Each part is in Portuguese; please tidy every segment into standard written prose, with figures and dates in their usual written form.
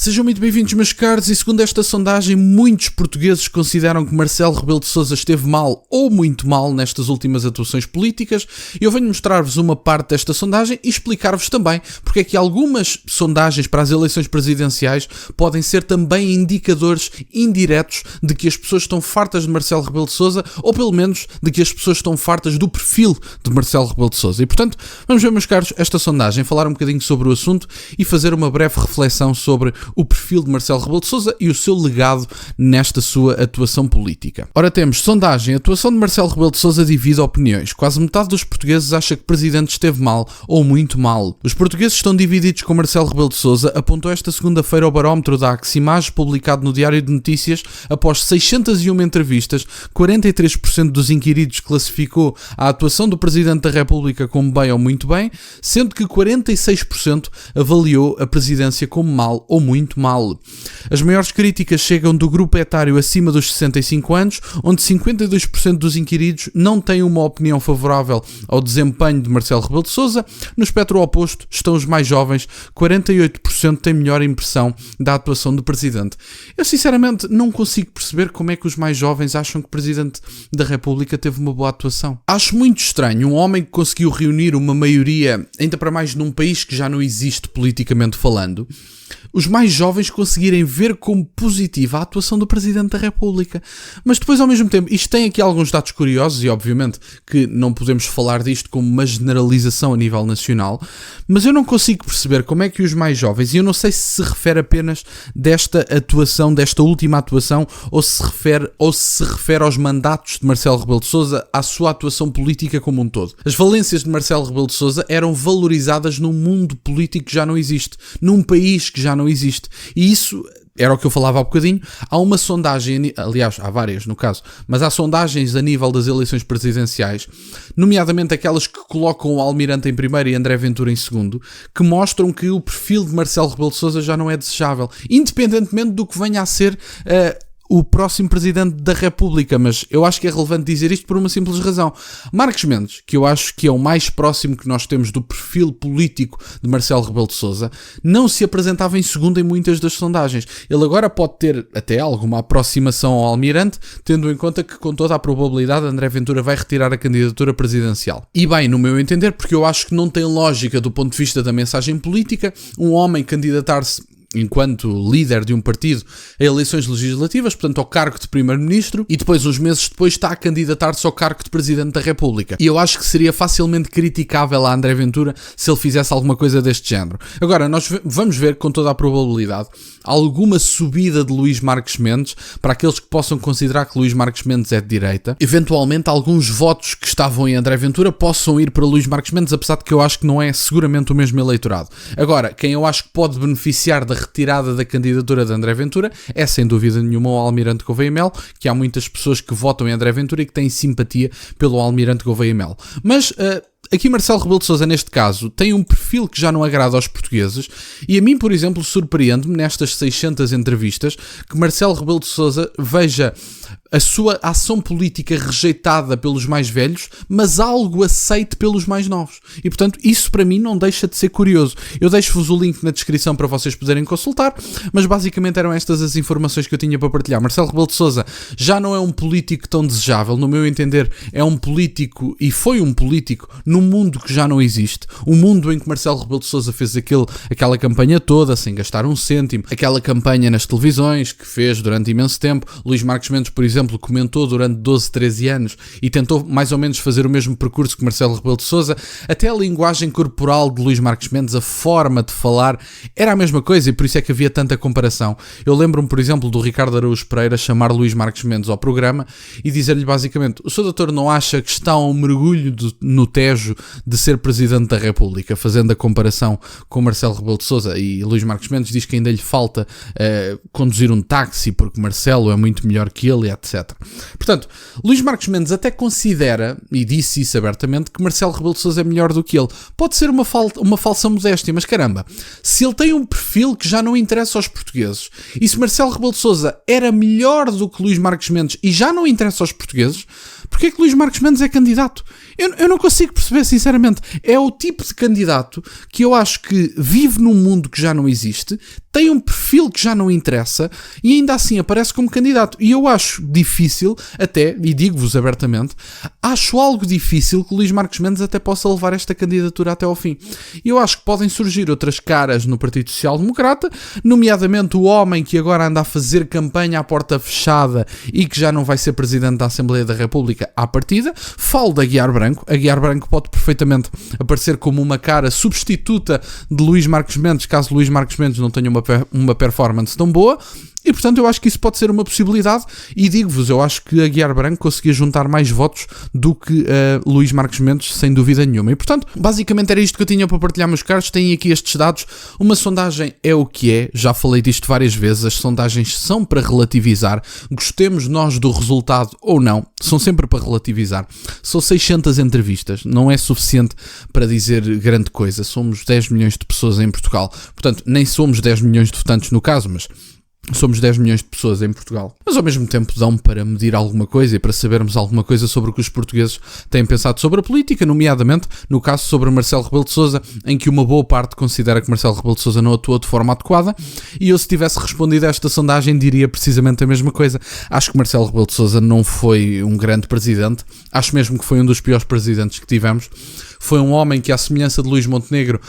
Sejam muito bem-vindos, meus caros, e segundo esta sondagem, muitos portugueses consideram que Marcelo Rebelo de Sousa esteve mal ou muito mal nestas últimas atuações políticas, e eu venho mostrar-vos uma parte desta sondagem e explicar-vos também porque é que algumas sondagens para as eleições presidenciais podem ser também indicadores indiretos de que as pessoas estão fartas de Marcelo Rebelo de Sousa, ou pelo menos de que as pessoas estão fartas do perfil de Marcelo Rebelo de Sousa. E portanto, vamos ver, meus caros, esta sondagem, falar um bocadinho sobre o assunto e fazer uma breve reflexão sobre o perfil de Marcelo Rebelo de Sousa e o seu legado nesta sua atuação política. Ora, temos sondagem: a atuação de Marcelo Rebelo de Sousa divide opiniões. Quase metade dos portugueses acha que o presidente esteve mal ou muito mal. Os portugueses estão divididos com Marcelo Rebelo de Sousa, apontou esta segunda-feira o barómetro da Aximage, publicado no Diário de Notícias. Após 601 entrevistas, 43% dos inquiridos classificou a atuação do Presidente da República como bem ou muito bem, sendo que 46% avaliou a presidência como mal ou muito mal. As maiores críticas chegam do grupo etário acima dos 65 anos, onde 52% dos inquiridos não têm uma opinião favorável ao desempenho de Marcelo Rebelo de Sousa. No espectro oposto estão os mais jovens, 48% têm melhor impressão da atuação do Presidente. Eu sinceramente não consigo perceber como é que os mais jovens acham que o Presidente da República teve uma boa atuação. Acho muito estranho um homem que conseguiu reunir uma maioria, ainda para mais num país que já não existe politicamente falando, os mais jovens conseguirem ver como positiva a atuação do Presidente da República. Mas depois, ao mesmo tempo, isto tem aqui alguns dados curiosos e obviamente que não podemos falar disto como uma generalização a nível nacional, mas eu não consigo perceber como é que os mais jovens, e eu não sei se se refere apenas desta atuação, desta última atuação, ou se se refere aos mandatos de Marcelo Rebelo de Sousa, à sua atuação política como um todo. As valências de Marcelo Rebelo de Sousa eram valorizadas num mundo político que já não existe, num país que já não existe, e isso era o que eu falava há bocadinho. Há uma sondagem, aliás, há várias no caso, mas há sondagens a nível das eleições presidenciais, nomeadamente aquelas que colocam o Almirante em primeiro e André Ventura em segundo, que mostram que o perfil de Marcelo Rebelo de Sousa já não é desejável, independentemente do que venha a ser o próximo Presidente da República. Mas eu acho que é relevante dizer isto por uma simples razão. Marcos Mendes, que eu acho que é o mais próximo que nós temos do perfil político de Marcelo Rebelo de Sousa, não se apresentava em segundo em muitas das sondagens. Ele agora pode ter até alguma aproximação ao Almirante, tendo em conta que, com toda a probabilidade, André Ventura vai retirar a candidatura presidencial. E bem, no meu entender, porque eu acho que não tem lógica do ponto de vista da mensagem política, um homem candidatar-se enquanto líder de um partido a eleições legislativas, portanto ao cargo de primeiro-ministro, e depois, uns meses depois, está a candidatar-se ao cargo de Presidente da República. E eu acho que seria facilmente criticável a André Ventura se ele fizesse alguma coisa deste género. Agora, nós vamos ver, com toda a probabilidade, alguma subida de Luís Marques Mendes, para aqueles que possam considerar que Luís Marques Mendes é de direita. Eventualmente, alguns votos que estavam em André Ventura possam ir para Luís Marques Mendes, apesar de que eu acho que não é seguramente o mesmo eleitorado. Agora, quem eu acho que pode beneficiar da retirada da candidatura de André Ventura é, sem dúvida nenhuma, o Almirante Gouveia Melo, que há muitas pessoas que votam em André Ventura e que têm simpatia pelo Almirante Gouveia Melo. Mas aqui Marcelo Rebelo de Sousa, neste caso, tem um perfil que já não agrada aos portugueses, e a mim, por exemplo, surpreende-me nestas 600 entrevistas que Marcelo Rebelo de Sousa veja a sua ação política rejeitada pelos mais velhos, mas algo aceite pelos mais novos. E, portanto, isso para mim não deixa de ser curioso. Eu deixo-vos o link na descrição para vocês poderem consultar, mas basicamente eram estas as informações que eu tinha para partilhar. Marcelo Rebelo de Sousa já não é um político tão desejável, no meu entender, é um político, e foi um político, num mundo que já não existe. Um mundo em que Marcelo Rebelo de Sousa fez aquela campanha toda, sem gastar um cêntimo, aquela campanha nas televisões que fez durante imenso tempo. Luís Marques Mendes, por exemplo, comentou durante 12, 13 anos e tentou mais ou menos fazer o mesmo percurso que Marcelo Rebelo de Sousa. Até a linguagem corporal de Luís Marques Mendes, a forma de falar, era a mesma coisa, e por isso é que havia tanta comparação. Eu lembro-me, por exemplo, do Ricardo Araújo Pereira chamar Luís Marques Mendes ao programa e dizer-lhe basicamente: o Sr. Doutor não acha que está a um mergulho no Tejo de ser Presidente da República, fazendo a comparação com Marcelo Rebelo de Sousa. E Luís Marques Mendes diz que ainda lhe falta conduzir um táxi porque Marcelo é muito melhor que ele, etc. Portanto, Luís Marques Mendes até considera, e disse isso abertamente, que Marcelo Rebelo de Sousa é melhor do que ele. Pode ser uma falsa modéstia, mas caramba, se ele tem um perfil que já não interessa aos portugueses, e se Marcelo Rebelo de Sousa era melhor do que Luís Marques Mendes e já não interessa aos portugueses, Porque é que Luís Marcos Mendes é candidato? Eu não consigo perceber, sinceramente. É o tipo de candidato que eu acho que vive num mundo que já não existe, tem um perfil que já não interessa e ainda assim aparece como candidato. E eu acho difícil, até, e digo-vos abertamente, acho algo difícil que Luís Marcos Mendes até possa levar esta candidatura até ao fim. E eu acho que podem surgir outras caras no Partido Social Democrata, nomeadamente o homem que agora anda a fazer campanha à porta fechada e que já não vai ser Presidente da Assembleia da República à partida. Falo de Aguiar Branco. Aguiar Branco pode perfeitamente aparecer como uma cara substituta de Luís Marcos Mendes, caso Luís Marcos Mendes não tenha uma performance tão boa. E, portanto, eu acho que isso pode ser uma possibilidade e digo-vos, eu acho que Aguiar Branco conseguia juntar mais votos do que Luís Marcos Mendes, sem dúvida nenhuma. E, portanto, basicamente era isto que eu tinha para partilhar, meus caros. Têm aqui estes dados. Uma sondagem é o que é, já falei disto várias vezes, as sondagens são para relativizar, gostemos nós do resultado ou não, são sempre para relativizar. São 600 entrevistas, não é suficiente para dizer grande coisa. Somos 10 milhões de pessoas em Portugal, portanto, nem somos 10 milhões de votantes no caso, mas somos 10 milhões de pessoas em Portugal. Mas ao mesmo tempo dão para medir alguma coisa e para sabermos alguma coisa sobre o que os portugueses têm pensado sobre a política, nomeadamente no caso sobre Marcelo Rebelo de Sousa, em que uma boa parte considera que Marcelo Rebelo de Sousa não atuou de forma adequada, e eu, se tivesse respondido a esta sondagem, diria precisamente a mesma coisa. Acho que Marcelo Rebelo de Sousa não foi um grande presidente, acho mesmo que foi um dos piores presidentes que tivemos. Foi um homem que, à semelhança de Luís Montenegro,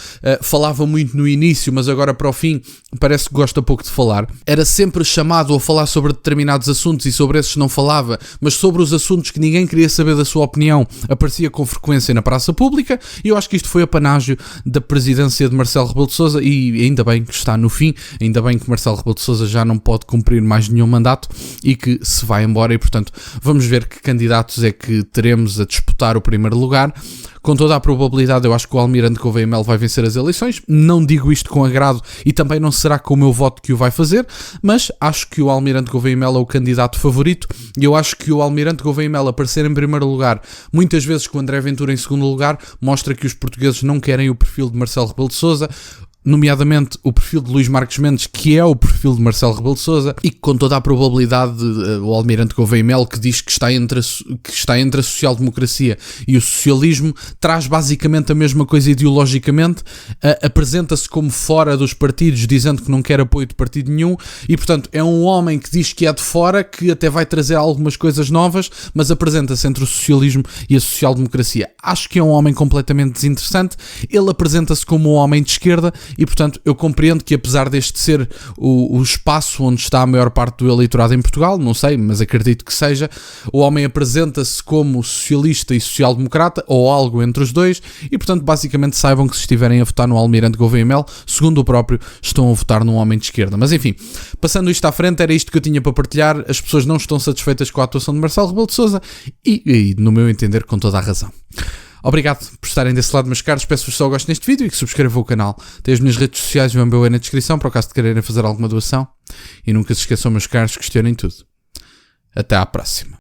falava muito no início, mas agora para o fim parece que gosta pouco de falar. Era sempre chamado a falar sobre determinados assuntos e sobre esses não falava, mas sobre os assuntos que ninguém queria saber da sua opinião aparecia com frequência na praça pública, e eu acho que isto foi apanágio da presidência de Marcelo Rebelo de Sousa, e ainda bem que está no fim, ainda bem que Marcelo Rebelo de Sousa já não pode cumprir mais nenhum mandato e que se vai embora, e portanto vamos ver que candidatos é que teremos a disputar o primeiro lugar. Com toda a probabilidade, eu acho que o Almirante Gouveia Melo vai vencer as eleições. Não digo isto com agrado e também não será com o meu voto que o vai fazer, mas acho que o Almirante Gouveia Melo é o candidato favorito, e eu acho que o Almirante Gouveia Melo aparecer em primeiro lugar, muitas vezes com o André Ventura em segundo lugar, mostra que os portugueses não querem o perfil de Marcelo Rebelo de Sousa, nomeadamente o perfil de Luís Marcos Mendes, que é o perfil de Marcelo Rebelo de Sousa, e que com toda a probabilidade o Almirante Gouveia Melo, que diz que está entre a social-democracia e o socialismo, traz basicamente a mesma coisa ideologicamente, apresenta-se como fora dos partidos, dizendo que não quer apoio de partido nenhum, e portanto é um homem que diz que é de fora, que até vai trazer algumas coisas novas, mas apresenta-se entre o socialismo e a social-democracia. Acho que é um homem completamente desinteressante. Ele apresenta-se como um homem de esquerda, e portanto eu compreendo que, apesar deste ser o espaço onde está a maior parte do eleitorado em Portugal, não sei, mas acredito que seja, o homem apresenta-se como socialista e social-democrata, ou algo entre os dois, e portanto basicamente saibam que, se estiverem a votar no Almirante Gouveia Melo, segundo o próprio, estão a votar num homem de esquerda. Mas enfim, passando isto à frente, era isto que eu tinha para partilhar. As pessoas não estão satisfeitas com a atuação de Marcelo Rebelo de Sousa e no meu entender, com toda a razão. Obrigado por estarem desse lado, meus caros. Peço-vos só gostem deste vídeo e que subscrevam o canal. Tem as minhas redes sociais e o MBA na descrição, para o caso de quererem fazer alguma doação. E nunca se esqueçam, meus caros, questionem tudo. Até à próxima.